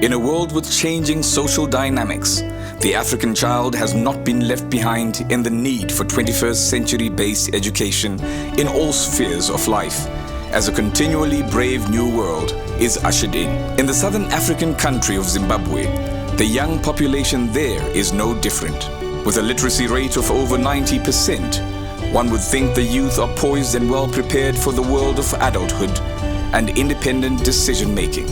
In a world with changing social dynamics, the African child has not been left behind in the need for 21st century-based education in all spheres of life, as a continually brave new world is ushered in. In the southern African country of Zimbabwe, the young population there is no different. With a literacy rate of over 90%, one would think the youth are poised and well prepared for the world of adulthood and independent decision-making.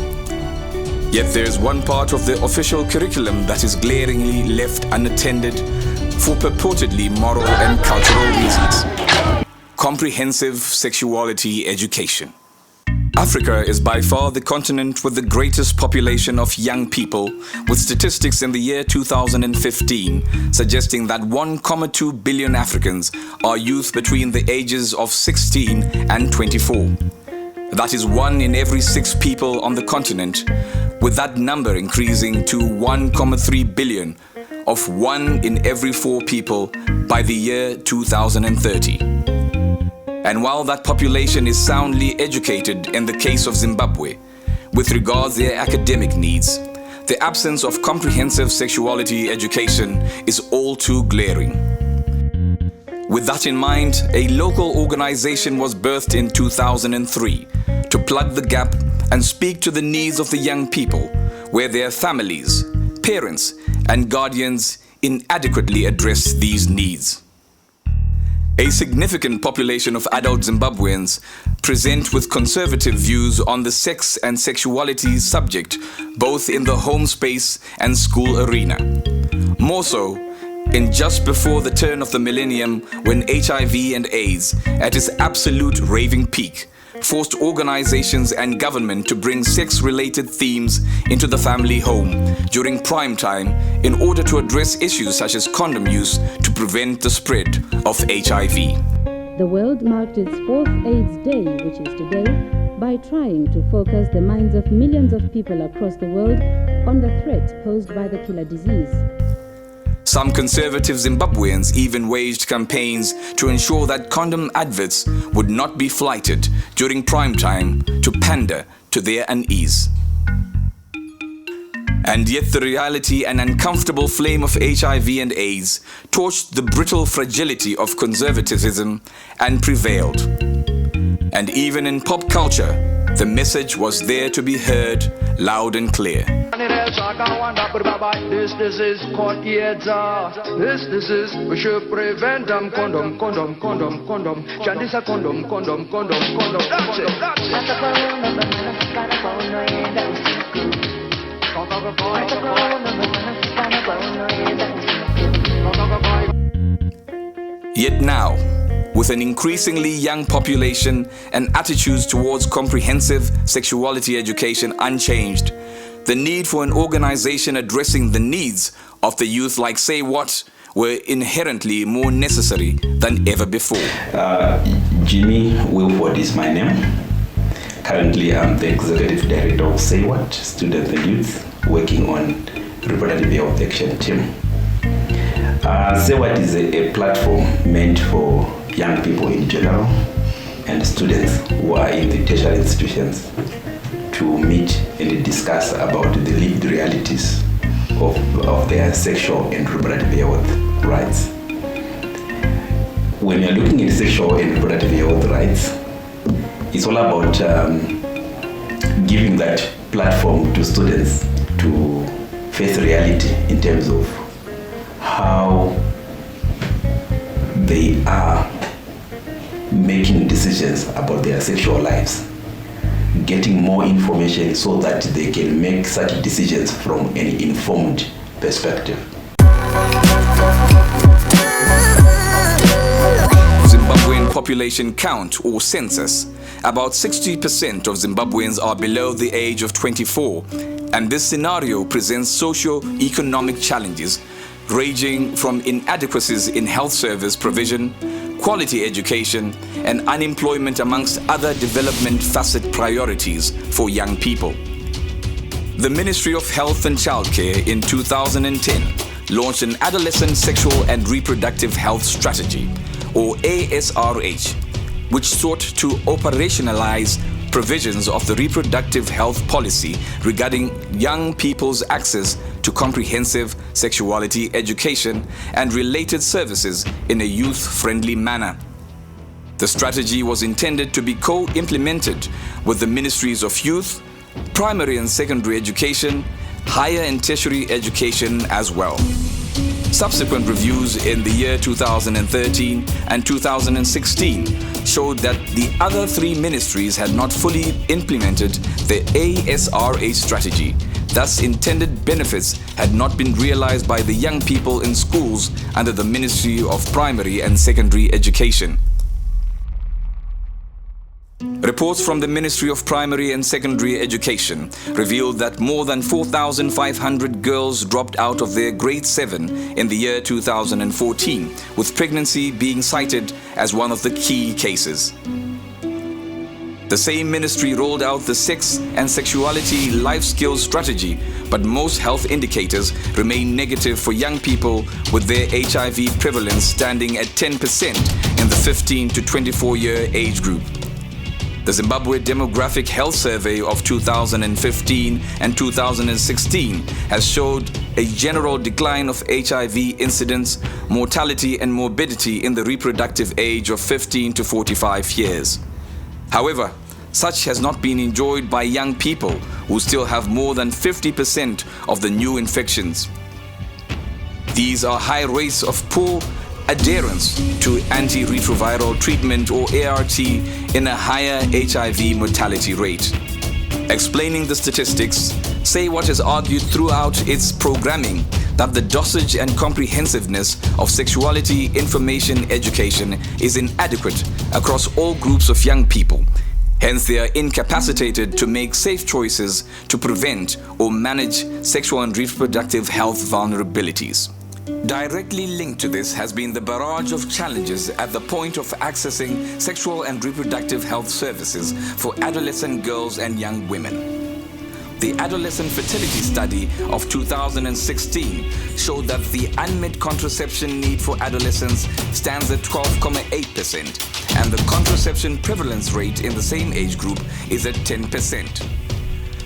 Yet there is one part of the official curriculum that is glaringly left unattended for purportedly moral and cultural reasons: comprehensive sexuality education. Africa is by far the continent with the greatest population of young people, with statistics in the year 2015 suggesting that 1.2 billion Africans are youth between the ages of 16 and 24. That is 1 in every 6 people on the continent, with that number increasing to 1.3 billion, of 1 in every 4 people by the year 2030. And while that population is soundly educated in the case of Zimbabwe, with regards to their academic needs, the absence of comprehensive sexuality education is all too glaring. With that in mind, a local organization was birthed in 2003 to plug the gap and speak to the needs of the young people, where their families, parents, and guardians inadequately address these needs. A significant population of adult Zimbabweans present with conservative views on the sex and sexuality subject, both in the home space and school arena. More so, in just before the turn of the millennium, when HIV and AIDS, at its absolute raving peak, forced organizations and government to bring sex-related themes into the family home during prime time in order to address issues such as condom use to prevent the spread of HIV. The world marked its 4th AIDS Day, which is today, by trying to focus the minds of millions of people across the world on the threat posed by the killer disease. Some conservative Zimbabweans even waged campaigns to ensure that condom adverts would not be flighted during prime time to pander to their unease. And yet the reality and uncomfortable flame of HIV and AIDS torched the brittle fragility of conservatism and prevailed. And even in pop culture, the message was there to be heard loud and clear. This is called AIDS. This is, we should prevent them. Condom. Chandisa condom. That's it. Yet now, with an increasingly young population and attitudes towards comprehensive sexuality education unchanged, the need for an organization addressing the needs of the youth like SayWhat were inherently more necessary than ever before. Jimmy Wilford is my name. Currently, I'm the Executive Director of SayWhat, Students and Youth, working on Reproductive Health Action Team. SayWhat is a platform meant for young people in general and students who are in the tertiary institutions to meet and discuss about the lived realities of their sexual and reproductive health rights. When you're looking at sexual and reproductive health rights, it's all about giving that platform to students to face reality in terms of how they are making decisions about their sexual lives, getting more information so that they can make such decisions from an informed perspective. Zimbabwean population count or census, about 60% of Zimbabweans are below the age of 24, and this scenario presents socio-economic challenges ranging from inadequacies in health service provision, quality education, and unemployment amongst other development facet priorities for young people. The Ministry of Health and Childcare in 2010 launched an Adolescent Sexual and Reproductive Health Strategy, or ASRH, which sought to operationalize provisions of the reproductive health policy regarding young people's access to comprehensive sexuality education and related services in a youth-friendly manner. The strategy was intended to be co-implemented with the Ministries of Youth, Primary and Secondary Education, Higher and Tertiary Education as well. Subsequent reviews in the year 2013 and 2016 showed that the other three ministries had not fully implemented the ASRH strategy. Thus, intended benefits had not been realized by the young people in schools under the Ministry of Primary and Secondary Education. Reports from the Ministry of Primary and Secondary Education revealed that more than 4,500 girls dropped out of their grade 7 in the year 2014, with pregnancy being cited as one of the key cases. The same ministry rolled out the Sex and Sexuality Life Skills Strategy, but most health indicators remain negative for young people, with their HIV prevalence standing at 10% in the 15 to 24-year age group. The Zimbabwe Demographic Health Survey of 2015 and 2016 has showed a general decline of HIV incidence, mortality and morbidity in the reproductive age of 15 to 45 years. However, such has not been enjoyed by young people, who still have more than 50% of the new infections. These are high rates of poor adherence to antiretroviral treatment or ART in a higher HIV mortality rate. Explaining the statistics, SayWhat has argued throughout its programming that the dosage and comprehensiveness of sexuality information education is inadequate across all groups of young people. Hence, they are incapacitated to make safe choices to prevent or manage sexual and reproductive health vulnerabilities. Directly linked to this has been the barrage of challenges at the point of accessing sexual and reproductive health services for adolescent girls and young women. The Adolescent Fertility Study of 2016 showed that the unmet contraception need for adolescents stands at 12.8%, and the contraception prevalence rate in the same age group is at 10%.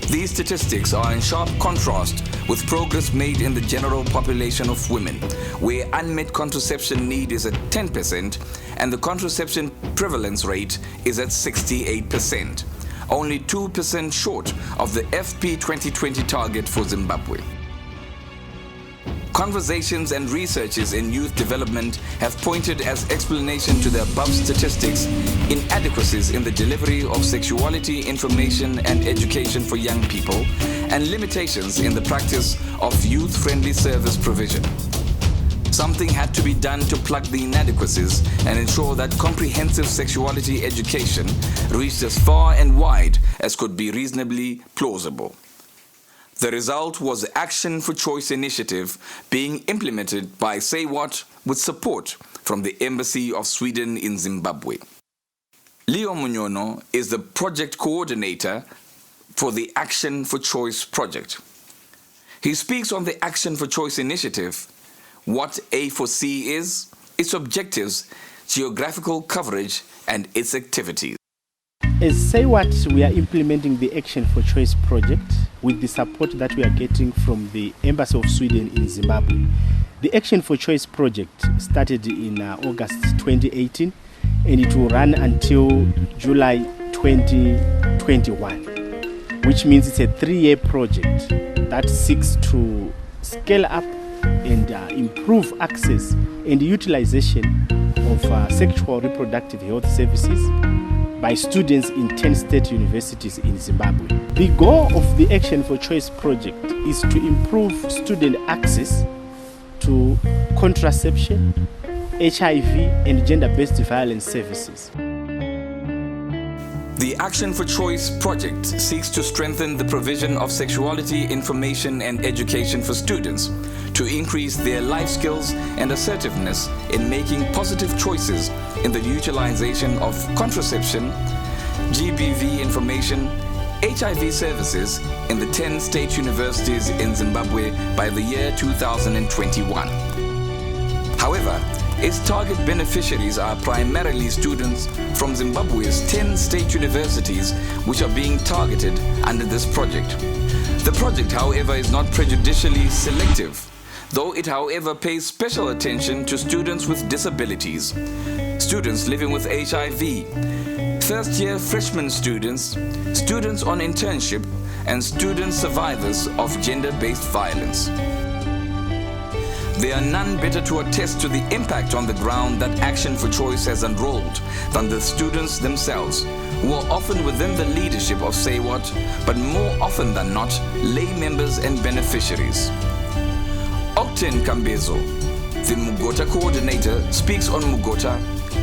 These statistics are in sharp contrast with progress made in the general population of women, where unmet contraception need is at 10% and the contraception prevalence rate is at 68%, only 2% short of the FP 2020 target for Zimbabwe. Conversations and researches in youth development have pointed as explanation to the above statistics inadequacies in the delivery of sexuality information and education for young people, and limitations in the practice of youth-friendly service provision. Something had to be done to plug the inadequacies and ensure that comprehensive sexuality education reached as far and wide as could be reasonably plausible. The result was the Action for Choice initiative being implemented by SayWhat with support from the Embassy of Sweden in Zimbabwe. Leo Munyono is the project coordinator for the Action for Choice project. He speaks on the Action for Choice initiative, what A4C is, its objectives, geographical coverage, and its activities. As SayWhat, we are implementing the Action for Choice project with the support that we are getting from the Embassy of Sweden in Zimbabwe. The Action for Choice project started in August 2018 and it will run until July 2021, which means it's a 3-year project that seeks to scale up and improve access and utilization of sexual reproductive health services by students in 10 state universities in Zimbabwe. The goal of the Action for Choice project is to improve student access to contraception, HIV, and gender-based violence services. The Action for Choice project seeks to strengthen the provision of sexuality information and education for students, to increase their life skills and assertiveness in making positive choices in the utilization of contraception, GBV information, HIV services in the 10 state universities in Zimbabwe by the year 2021. However, Its target beneficiaries are primarily students from Zimbabwe's 10 state universities which are being targeted under this project. The project, however, is not prejudicially selective, though it, however, pays special attention to students with disabilities, students living with HIV, first-year freshman students, students on internship, and student survivors of gender-based violence. There are none better to attest to the impact on the ground that Action for Choice has enrolled than the students themselves, who are often within the leadership of SayWhat, but more often than not, lay members and beneficiaries. Octane Kambezo, the Mugota coordinator, speaks on Mugota,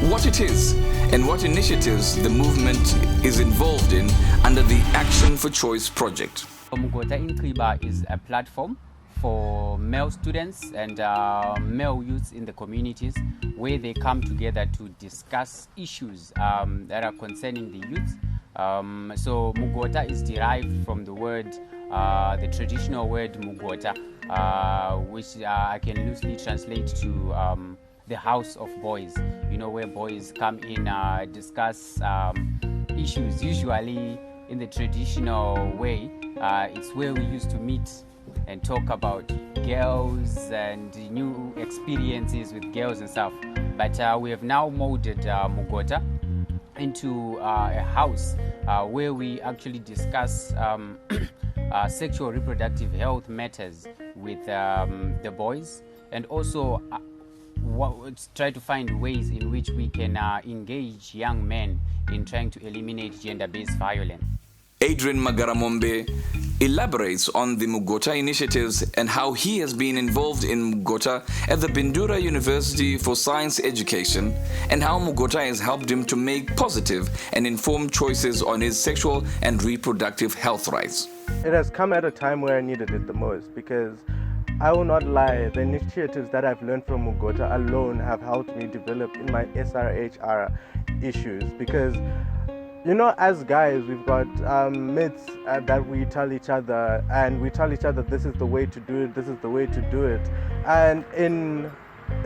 what it is, and what initiatives the movement is involved in under the Action for Choice project. Mugota in Kriba is a platform for male students and male youths in the communities where they come together to discuss issues that are concerning the youth. So Mugota is derived from the word, the traditional word Mugota, which I can loosely translate to the house of boys, you know, where boys come in, discuss issues, usually in the traditional way. It's where we used to meet and talk about girls and new experiences with girls and stuff. But we have now molded Mugota into a house where we actually discuss sexual reproductive health matters with the boys, and also try to find ways in which we can engage young men in trying to eliminate gender-based violence. Adrian Magaramombe elaborates on the Mugota initiatives and how he has been involved in Mugota at the Bindura University for Science Education, and how Mugota has helped him to make positive and informed choices on his sexual and reproductive health rights. It has come at a time where I needed it the most, because I will not lie, the initiatives that I've learned from Mugota alone have helped me develop in my SRHR issues, because you know, as guys, we've got myths that we tell each other, and we tell each other this is the way to do it, this is the way to do it. And in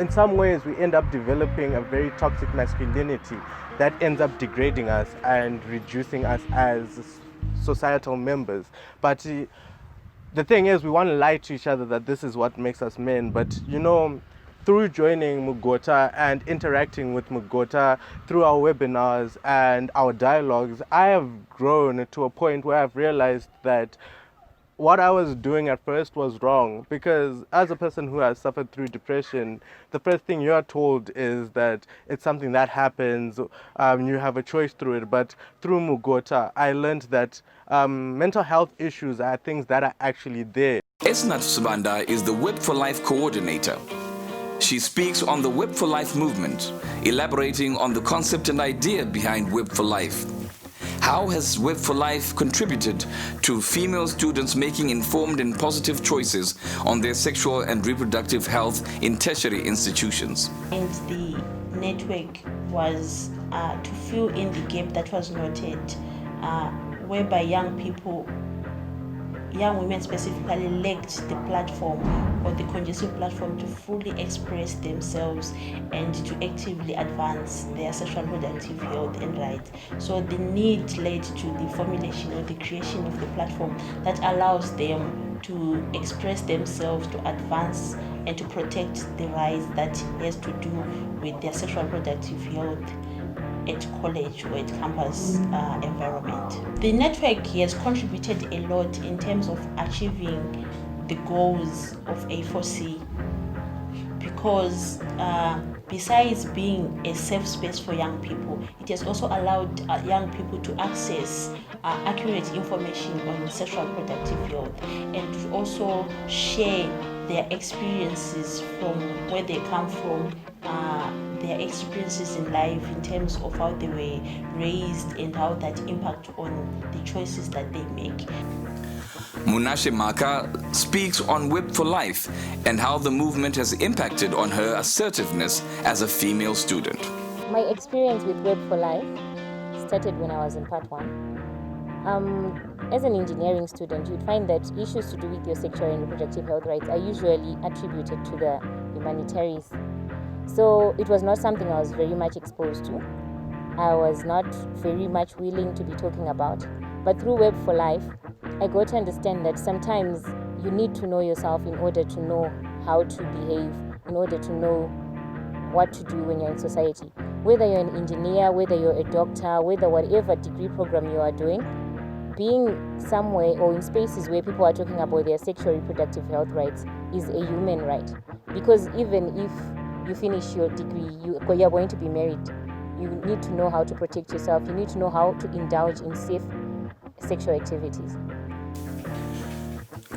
some ways, we end up developing a very toxic masculinity that ends up degrading us and reducing us as societal members. But the thing is, we want to lie to each other that this is what makes us men. But you know, through joining Mugota and interacting with Mugota through our webinars and our dialogues, I have grown to a point where I've realized that what I was doing at first was wrong, because as a person who has suffered through depression, the first thing you are told is that it's something that happens, you have a choice through it. But through Mugota, I learned that mental health issues are things that are actually there. Esnat Subanda is the Web for Life coordinator. She speaks on the Web for Life movement, elaborating on the concept and idea behind Web for Life. How has Web for Life contributed to female students making informed and positive choices on their sexual and reproductive health in tertiary institutions? And the network was to fill in the gap that was noted, whereby young women specifically lacked the platform or the conducive platform to fully express themselves and to actively advance their sexual reproductive health and rights. So the need led to the formulation or the creation of the platform that allows them to express themselves, to advance and to protect the rights that has to do with their sexual reproductive health at college or at campus environment. The network has contributed a lot in terms of achieving the goals of A4C, because besides being a safe space for young people, it has also allowed young people to access accurate information on sexual reproductive health and to also share their experiences from where they come from, their experiences in life in terms of how they were raised and how that impact on the choices that they make. Munashe Maka speaks on Web for Life and how the movement has impacted on her assertiveness as a female student. My experience with Web for Life started when I was in part 1. As an engineering student, you'd find that issues to do with your sexual and reproductive health rights are usually attributed to the humanities. So it was not something I was very much exposed to. I was not very much willing to be talking about. But through Web for Life, I got to understand that sometimes you need to know yourself in order to know how to behave, in order to know what to do when you're in society. Whether you're an engineer, whether you're a doctor, whether whatever degree program you are doing, being somewhere or in spaces where people are talking about their sexual reproductive health rights is a human right. Because even if you finish your degree, you're going to be married, you need to know how to protect yourself. You need to know how to indulge in safe sexual activities.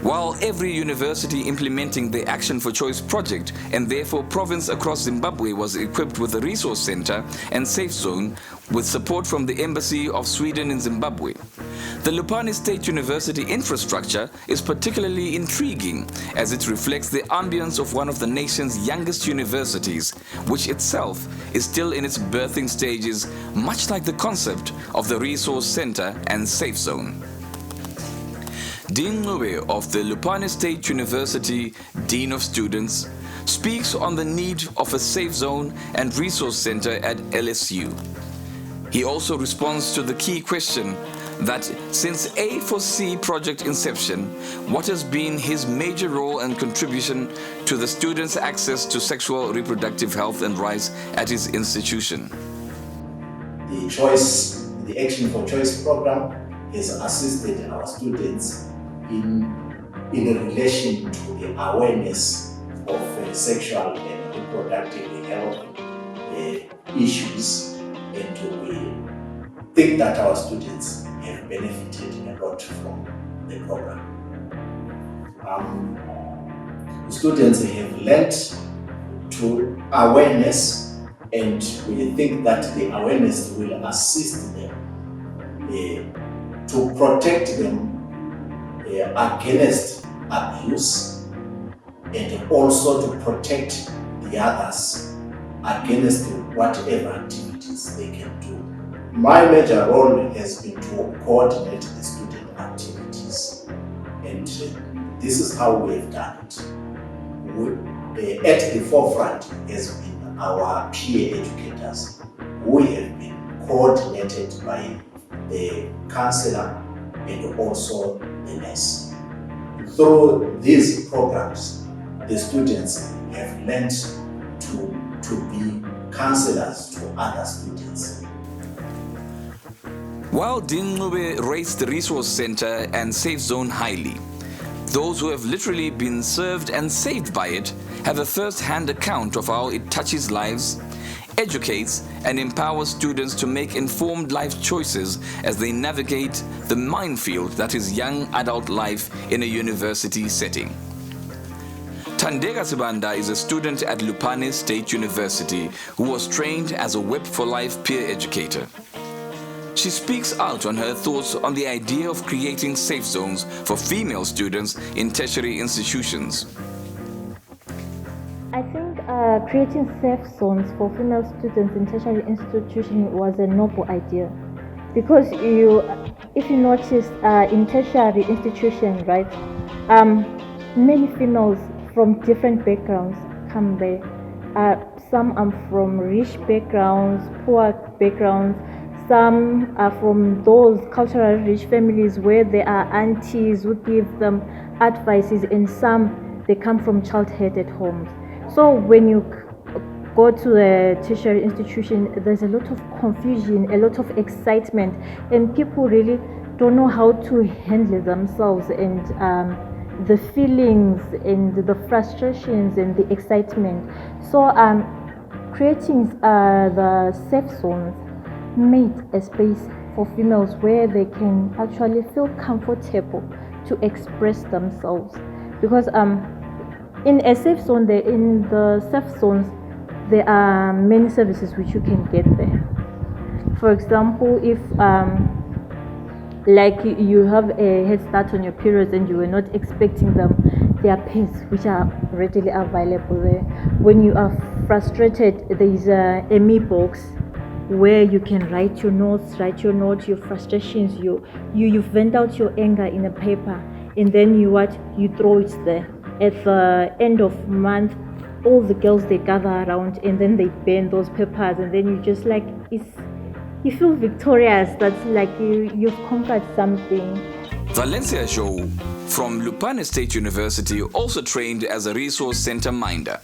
While every university implementing the Action for Choice project and therefore province across Zimbabwe was equipped with a resource center and safe zone with support from the Embassy of Sweden in Zimbabwe, the Lupane State University infrastructure is particularly intriguing as it reflects the ambience of one of the nation's youngest universities, which itself is still in its birthing stages, much like the concept of the resource center and safe zone. Dean Ncube of the Lupane State University, Dean of Students, speaks on the need of a safe zone and resource center at LSU. He also responds to the key question that since A4C project inception, what has been his major role and contribution to the students' access to sexual reproductive health and rights at his institution. The Action for Choice program has assisted our students in relation to the awareness of sexual and reproductive health issues, and we think that our students have benefited a lot from the program. Students have learnt to awareness, and we think that the awareness will assist them to protect them against abuse, and also to protect the others against whatever activities they can do. My major role has been to coordinate the student activities, and this is how we have done it. At the forefront has been our peer educators, who have been coordinated by the counselor and also the nurse. Through these programs, the students have learned to be counselors to other students. While Dean Ncube rates the Resource Center and Safe Zone highly, those who have literally been served and saved by it have a first-hand account of how it touches lives, educates and empowers students to make informed life choices as they navigate the minefield that is young adult life in a university setting. Thandeka Sibanda is a student at Lupane State University who was trained as a Web for Life peer educator. She speaks out on her thoughts on the idea of creating safe zones for female students in tertiary institutions. I think creating safe zones for female students in tertiary institutions was a noble idea, because if you notice in tertiary institutions, right, many females from different backgrounds come there. Some are from rich backgrounds, poor backgrounds. Some are from those culturally rich families where there are aunties who give them advices, and some they come from child-headed homes. So when you go to a tertiary institution, there's a lot of confusion, a lot of excitement, and people really don't know how to handle themselves, and the feelings and the frustrations and the excitement. So creating the safe zones made a space for females where they can actually feel comfortable to express themselves, because in a safe zone, in the safe zones, there are many services which you can get there. For example, if like you have a head start on your periods and you were not expecting them, there are pads which are readily available there. When you are frustrated, there is a me box where you can write your notes, your frustrations, you vent out your anger in a paper, and then you throw it there. At the end of month, all the girls, they gather around and then they burn those papers, and then you just like, you feel victorious. That's like you've conquered something. Valencia Joe from Lupane State University also trained as a resource center minder.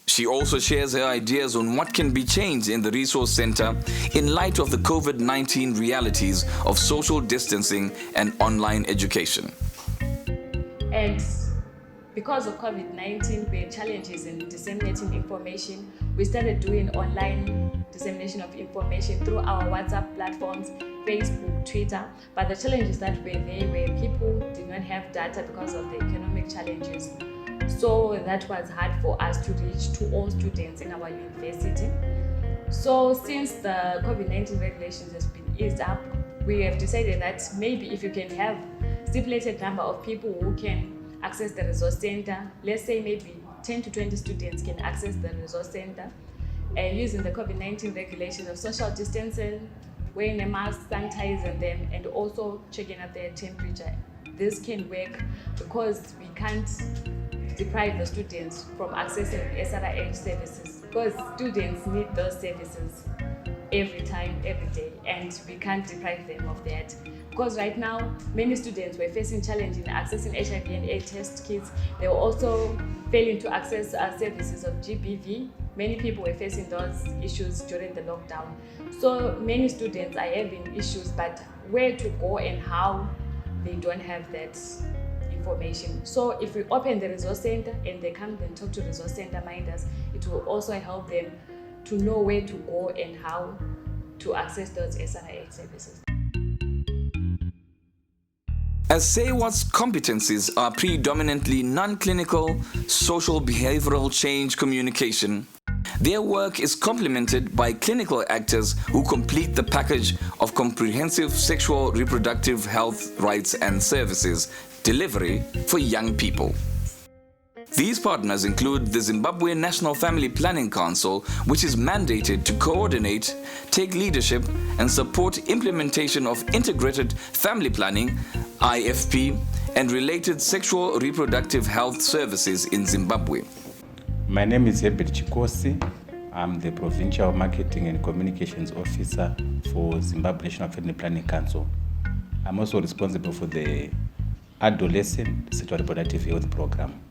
She also shares her ideas on what can be changed in the resource center in light of the COVID-19 realities of social distancing and online education. And because of COVID-19, we had challenges in disseminating information. We started doing online dissemination of information through our WhatsApp platforms, Facebook, Twitter. But the challenges that were there were people did not have data because of the economic challenges. So that was hard for us to reach to all students in our university. So since the COVID-19 regulations has been eased up, we have decided that maybe if you can have stipulated number of people who can access the resource center, let's say maybe 10 to 20 students can access the resource center, and using the COVID-19 regulations of social distancing, wearing a mask, sanitizing them, and also checking out their temperature. This can work because we can't deprive the students from accessing SRH services, because students need those services every time, every day, and we can't deprive them of that. Because right now, many students were facing challenge in accessing HIV and AIDS test kits. They were also failing to access services of GBV. Many people were facing those issues during the lockdown. So many students are having issues, but where to go and how, they don't have that information. So if we open the resource center and they come and talk to resource center minders, it will also help them to know where to go and how to access those SRH services. As SayWhat's competencies are predominantly non-clinical, social behavioral change communication, their work is complemented by clinical actors who complete the package of comprehensive sexual reproductive health rights and services delivery for young people. These partners include the Zimbabwe National Family Planning Council, which is mandated to coordinate, take leadership, and support implementation of integrated family planning, IFP, and related sexual reproductive health services in Zimbabwe. My name is Ambit Chikosi. I'm the Provincial Marketing and Communications Officer for Zimbabwe National Family Planning Council. I'm also responsible for the Adolescent Sexual Reproductive Health Program.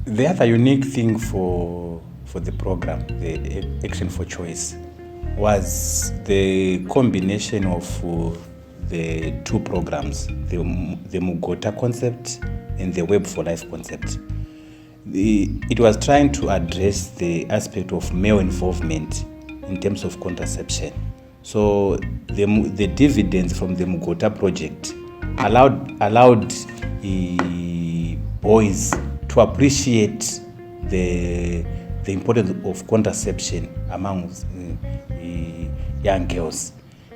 The other unique thing for the program, the Action for Choice, was the combination of the two programs, the Mugota concept and the Web for Life concept. It was trying to address the aspect of male involvement in terms of contraception. So the dividends from the Mugota project allowed boys to appreciate the importance of contraception among young girls.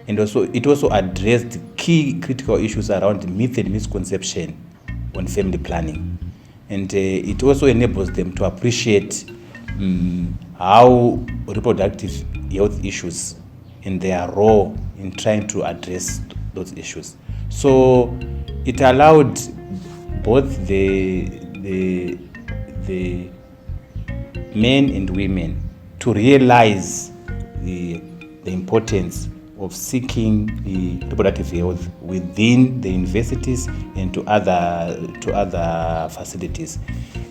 And also it also addressed key critical issues around myth and misconception on family planning. And it also enables them to appreciate how reproductive health issues and their role in trying to address those issues. So it allowed both the men and women to realize the importance of seeking the reproductive health within the universities and to other facilities.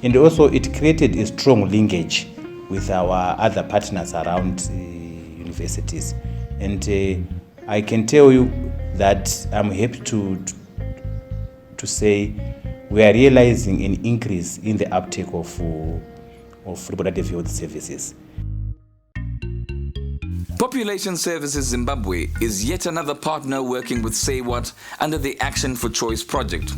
And also it created a strong linkage with our other partners around universities. And I can tell you that I'm happy to say we are realizing an increase in the uptake of reproductive health services. Population Services Zimbabwe is yet another partner working with SayWhat under the Action for Choice project.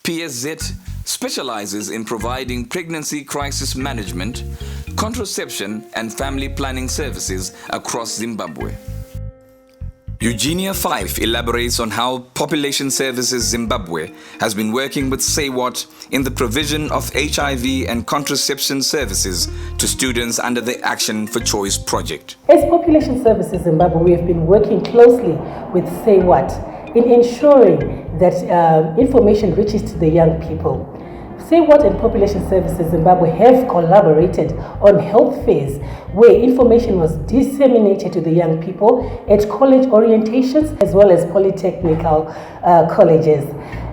PSZ specializes in providing pregnancy crisis management, contraception, and family planning services across Zimbabwe. Eugenia Fife elaborates on how Population Services Zimbabwe has been working with SayWhat in the provision of HIV and contraception services to students under the Action for Choice project. As Population Services Zimbabwe, we have been working closely with SayWhat in ensuring that information reaches to the young people. SayWhat and Population Services Zimbabwe have collaborated on health fairs where information was disseminated to the young people at college orientations as well as polytechnical colleges.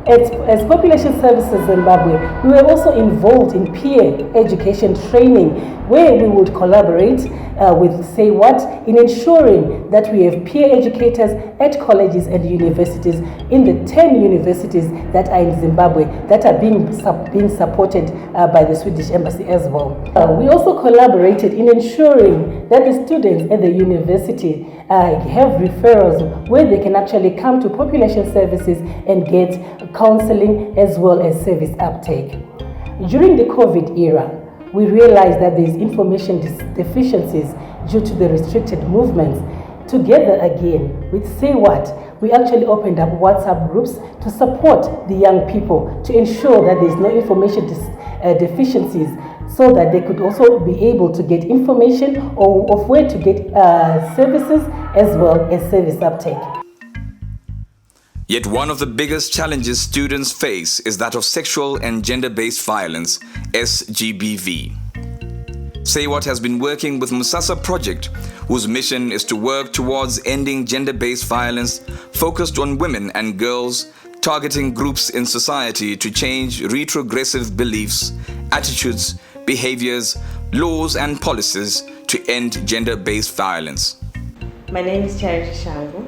As Population Services Zimbabwe, we were also involved in peer education training where we would collaborate with SayWhat in ensuring that we have peer educators at colleges and universities in the 10 universities that are in Zimbabwe that are being supported by the Swedish Embassy as well. We also collaborated in ensuring that the students at the university have referrals where they can actually come to population services and get counseling as well as service uptake. During the COVID era, we realized that there's information deficiencies due to the restricted movements. Together again with SayWhat, we actually opened up WhatsApp groups to support the young people to ensure that there's no information deficiencies so that they could also be able to get information of where to get services as well as service uptake. Yet one of the biggest challenges students face is that of sexual and gender-based violence, SGBV. SayWhat has been working with Musasa Project, whose mission is to work towards ending gender-based violence focused on women and girls, targeting groups in society to change retrogressive beliefs, attitudes, behaviors, laws and policies to end gender-based violence. My name is Charity Shangu.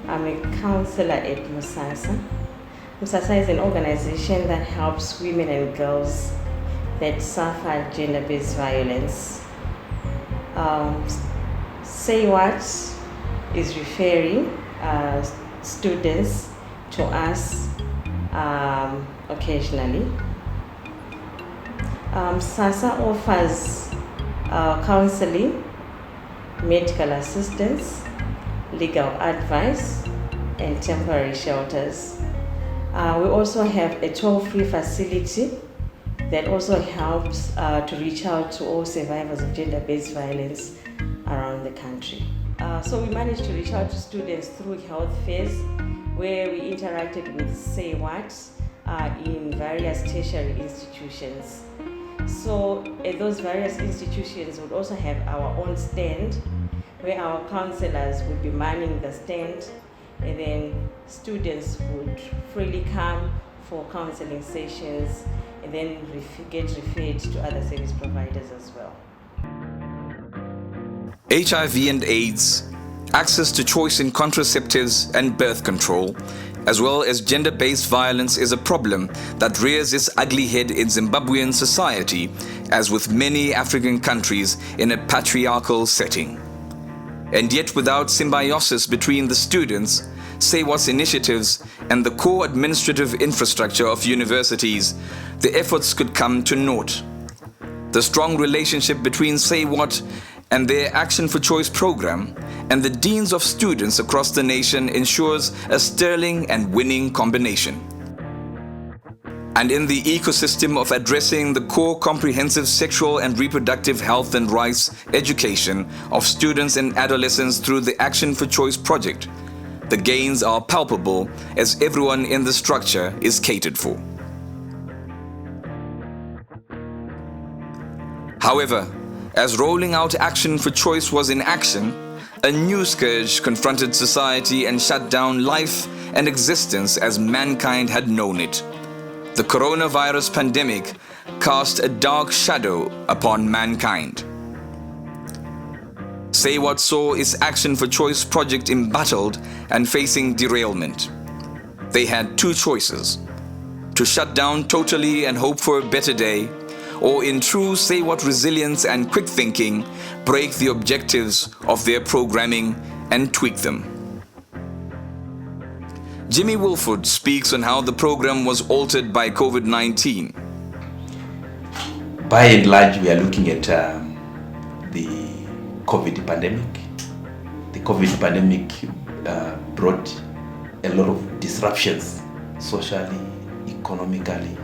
I'm a counselor at Musasa. Musasa is an organization that helps women and girls that suffer gender-based violence. SayWhat is referring students to us occasionally. SASA offers counseling, medical assistance, legal advice, and temporary shelters. We also have a toll-free facility that also helps to reach out to all survivors of gender-based violence around the country. So we managed to reach out to students through health fairs where we interacted with SayWhat in various tertiary institutions. So at those various institutions would also have our own stand where our counselors would be manning the stand, and then students would freely come for counseling sessions and then get referred to other service providers as well. HIV and AIDS, access to choice in contraceptives and birth control, as well as gender-based violence is a problem that rears its ugly head in Zimbabwean society, as with many African countries in a patriarchal setting. And yet without symbiosis between the students, SayWhat's initiatives and the core administrative infrastructure of universities, the efforts could come to naught. The strong relationship between SayWhat and their Action for Choice program and the deans of students across the nation ensures a sterling and winning combination. And in the ecosystem of addressing the core comprehensive sexual and reproductive health and rights education of students and adolescents through the Action for Choice project, the gains are palpable as everyone in the structure is catered for. However, as rolling out Action for Choice was in action, a new scourge confronted society and shut down life and existence as mankind had known it. The coronavirus pandemic cast a dark shadow upon mankind. SayWhat saw its Action for Choice project embattled and facing derailment. They had two choices: to shut down totally and hope for a better day, or in true SayWhat resilience and quick thinking, break the objectives of their programming and tweak them. Jimmy Wilford speaks on how the program was altered by COVID-19. By and large, we are looking at the COVID pandemic. The COVID pandemic brought a lot of disruptions socially, economically,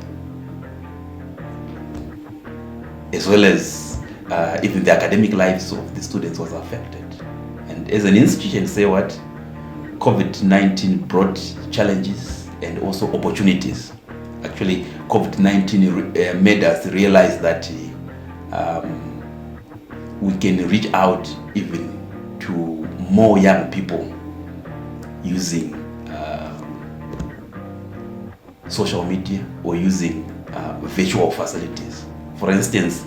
as well as even the academic lives of the students was affected. And as an institution, SayWhat COVID-19 brought challenges and also opportunities. Actually, COVID-19 made us realize that we can reach out even to more young people using social media or using virtual facilities. For instance,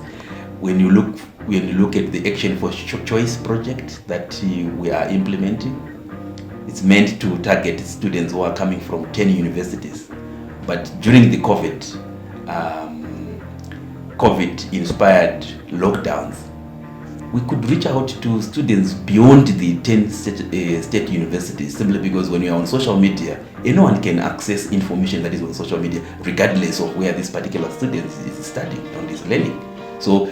when you look at the Action for Choice project that we are implementing, it's meant to target students who are coming from 10 universities. But during the COVID-inspired lockdowns, we could reach out to students beyond the 10 state universities, simply because when you are on social media, anyone can access information that is on social media, regardless of where this particular student is studying and is learning. So,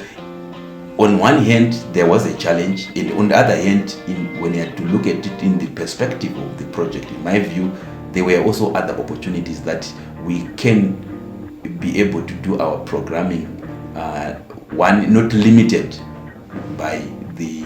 on one hand, there was a challenge, and on the other hand, when you had to look at it in the perspective of the project, in my view, there were also other opportunities that we can be able to do our programming, one, not limited by the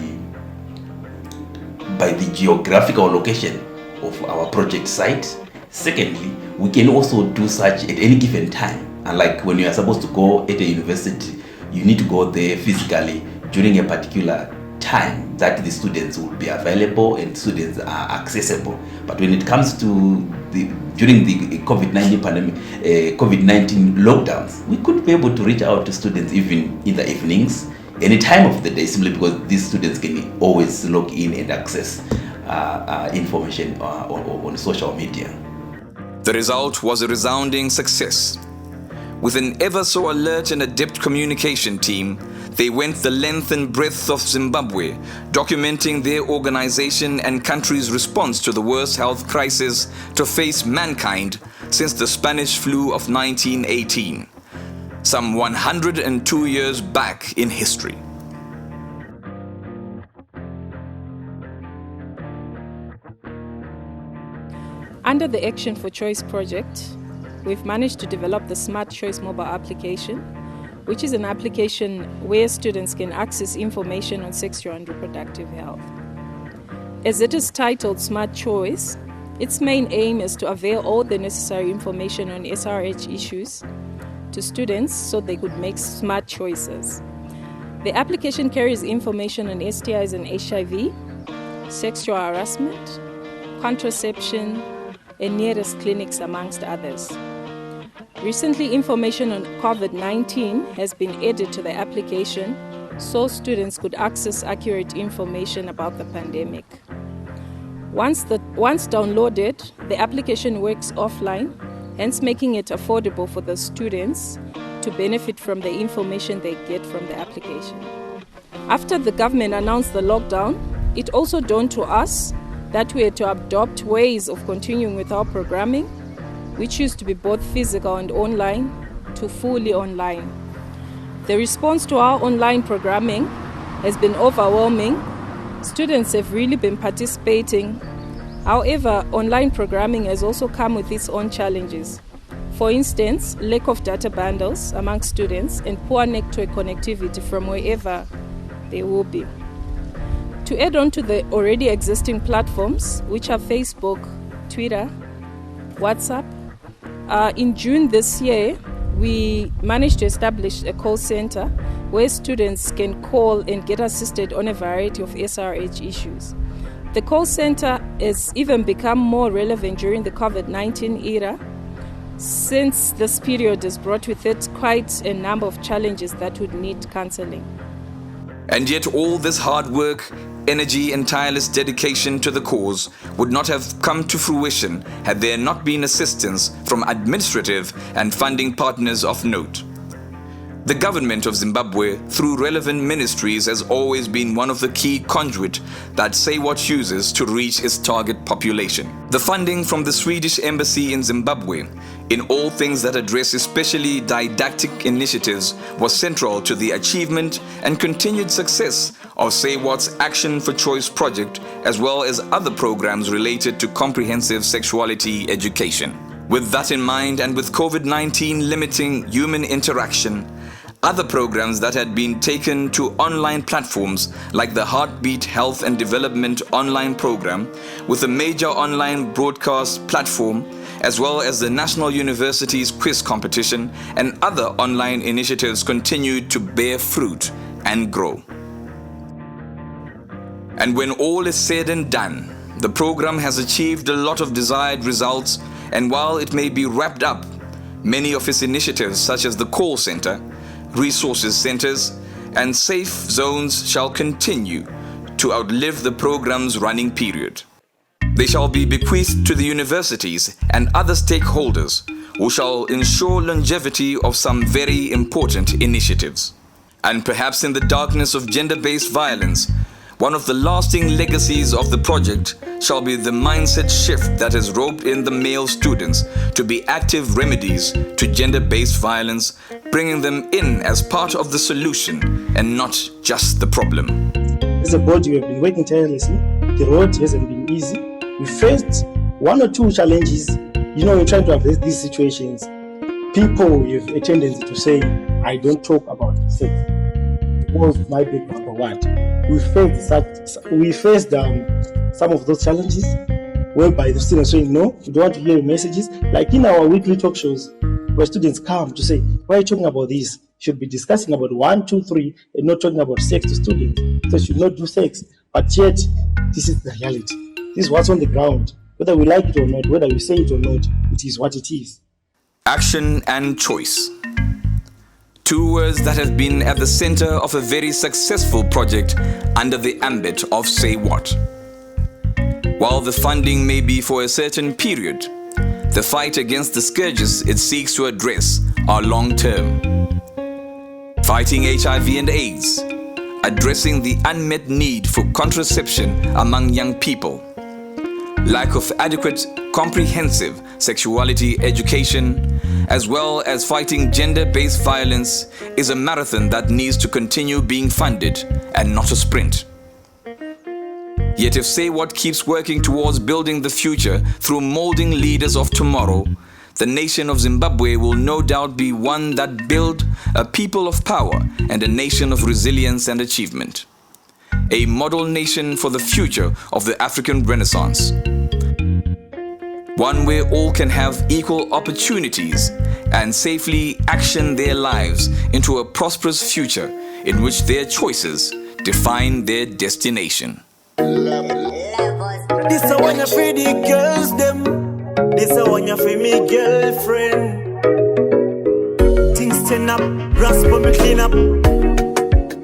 geographical location of our project site. Secondly, we can also do such at any given time. Unlike when you are supposed to go at a university, you need to go there physically during a particular time that the students will be available and students are accessible. But when it comes to during the COVID-19 pandemic, COVID-19 lockdowns, we could be able to reach out to students even in the evenings, any time of the day, simply because these students can always log in and access information on social media. The result was a resounding success. With an ever so alert and adept communication team, they went the length and breadth of Zimbabwe, documenting their organization and country's response to the worst health crisis to face mankind since the Spanish flu of 1918, some 102 years back in history. Under the Action for Choice project, we've managed to develop the Smart Choice mobile application, which is an application where students can access information on sexual and reproductive health. As it is titled Smart Choice, its main aim is to avail all the necessary information on SRH issues to students so they could make smart choices. The application carries information on STIs and HIV, sexual harassment, contraception, and nearest clinics, amongst others. Recently, information on COVID-19 has been added to the application so students could access accurate information about the pandemic. Once downloaded, the application works offline, hence making it affordable for the students to benefit from the information they get from the application. After the government announced the lockdown, it also dawned to us that we had to adopt ways of continuing with our programming, which used to be both physical and online, to fully online. The response to our online programming has been overwhelming. Students have really been participating. However, online programming has also come with its own challenges. For instance, lack of data bundles among students and poor network connectivity from wherever they will be. To add on to the already existing platforms, which are Facebook, Twitter, WhatsApp, in June this year, we managed to establish a call center where students can call and get assisted on a variety of SRH issues. The call center has even become more relevant during the COVID-19 era, since this period has brought with it quite a number of challenges that would need counseling. And yet all this hard work, energy and tireless dedication to the cause would not have come to fruition had there not been assistance from administrative and funding partners of note. The government of Zimbabwe, through relevant ministries, has always been one of the key conduit that SayWhat uses to reach its target population. The funding from the Swedish Embassy in Zimbabwe, in all things that address especially didactic initiatives, was central to the achievement and continued success of SayWhat's Action for Choice project, as well as other programs related to comprehensive sexuality education. With that in mind, and with COVID-19 limiting human interaction, Other programs that had been taken to online platforms like the Heartbeat Health and Development online program with a major online broadcast platform, as well as the National University's quiz competition and other online initiatives continued to bear fruit and grow. And when all is said and done, the program has achieved a lot of desired results, and while it may be wrapped up, many of its initiatives such as the call center, resources centers, and safe zones shall continue to outlive the program's running period. They shall be bequeathed to the universities and other stakeholders who shall ensure longevity of some very important initiatives. And perhaps in the darkness of gender-based violence, one of the lasting legacies of the project shall be the mindset shift that has roped in the male students to be active remedies to gender-based violence, bringing them in as part of the solution and not just the problem. As a body, we have been working tirelessly. The road hasn't been easy. We faced one or two challenges. In trying to address these situations, people have a tendency to say, I don't talk about sex because it might be number one. We faced some of those challenges whereby the students saying, no, we don't want to hear your messages. Like in our weekly talk shows, where students come to say, why are you talking about this? You should be discussing about 1, 2, 3, and not talking about sex to students. So you should not do sex. But yet, this is the reality. This is what's on the ground. Whether we like it or not, whether we say it or not, it is what it is. Action and choice. Two words that have been at the center of a very successful project under the ambit of SayWhat. While the funding may be for a certain period, the fight against the scourges it seeks to address are long-term. Fighting HIV and AIDS, addressing the unmet need for contraception among young people, lack of adequate, comprehensive sexuality education, as well as fighting gender-based violence is a marathon that needs to continue being funded and not a sprint. Yet if SayWhat keeps working towards building the future through molding leaders of tomorrow, the nation of Zimbabwe will no doubt be one that build a people of power and a nation of resilience and achievement. A model nation for the future of the African Renaissance. One where all can have equal opportunities and safely action their lives into a prosperous future in which their choices define their destination. This a one for the girls them. This a one for me girlfriend. Things turn up, rasp me clean up.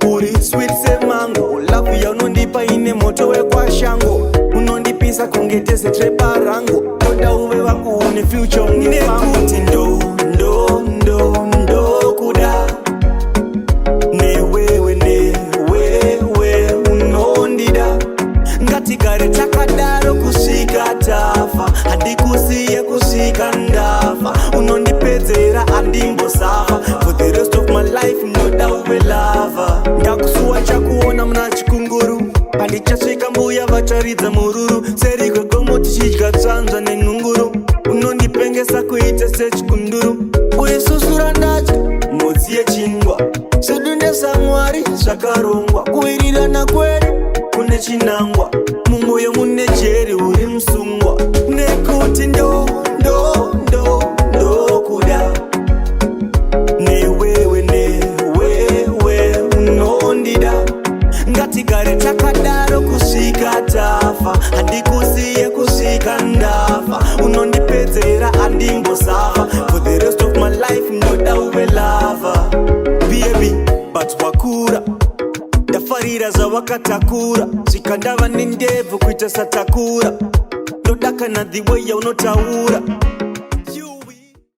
Put it sweet say mango. Love ya unondipa ine moto we kwa shango. Unondipisa kungetese trepa rango. Toda uwe wangu uni future ungefangu. Ndo kuda. Newewe unondida. Ngatigare takadaro kusika tafa. Hadi kusiye kusika ndafa. Unondipezera andimbo safa. For the rest of my life ndoda uwe lava. Ndakusuwa chakuona mna chikunguru. Pandichasvika mbuya vacharidza mururu. Seri kwegomo tichidya tsanzva nenhunguru. Unondipengesa kuita sechikunduru. Uisusura ndadya mhodzi yechingwa. Sedunde samwari zvakarongwa. Kuwirirana kwedu kune chinangwa. Mumwoyo mune jeri uri musungwa. Nekuti ndo kuda. Newewe unondida. Ngatigare takadaro kusika tafa. Hadi kusiye kusika ndafa. Unondipedzera andimbosafa. For the rest of my life ndoda uwe lava. Baby, but wakura. Ndafarira zvawakatakura. Zvikandava nendevu kuita satakura. Ndodaka na the way yaunotaura.